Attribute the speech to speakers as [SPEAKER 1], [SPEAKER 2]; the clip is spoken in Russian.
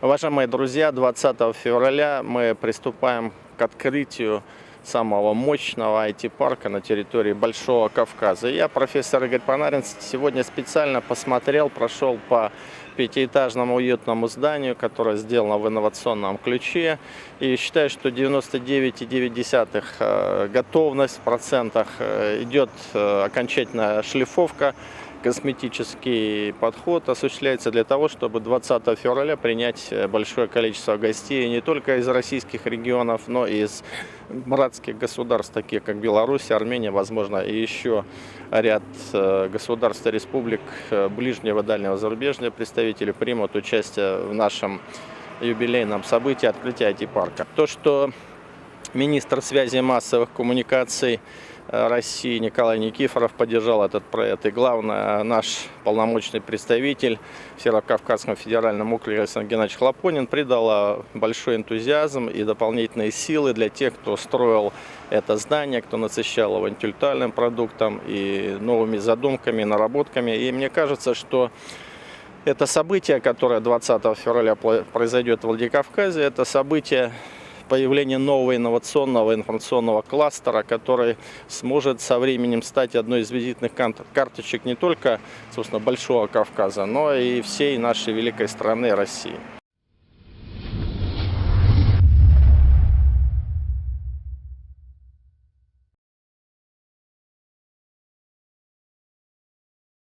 [SPEAKER 1] Уважаемые друзья, 20 февраля мы приступаем к открытию самого мощного IT-парка на территории Большого Кавказа. Я, профессор Игорь Панарин, сегодня специально прошел по пятиэтажному уютному зданию, которое сделано в инновационном ключе. И считаю, что 99,9% готовность в процентах, идет окончательная шлифовка. Косметический подход осуществляется для того, чтобы 20 февраля принять большое количество гостей не только из российских регионов, но и из братских государств, таких как Беларусь, Армения, возможно, и еще ряд государств и республик ближнего и дальнего зарубежья. Представители примут участие в нашем юбилейном событии открытия IT-парка. То, что министр связи и массовых коммуникаций России Николай Никифоров поддержал этот проект. И главное, наш полномочный представитель в Северо-Кавказском федеральном округе Александр Геннадьевич Хлопонин придал большой энтузиазм и дополнительные силы для тех, кто строил это здание, кто насыщал его интеллектуальным продуктом и новыми задумками, наработками. И мне кажется, что это событие, которое 20 февраля произойдет в Владикавказе, это событие появления нового инновационного информационного кластера, который сможет со временем стать одной из визитных карточек не только, собственно, Большого Кавказа, но и всей нашей великой страны России.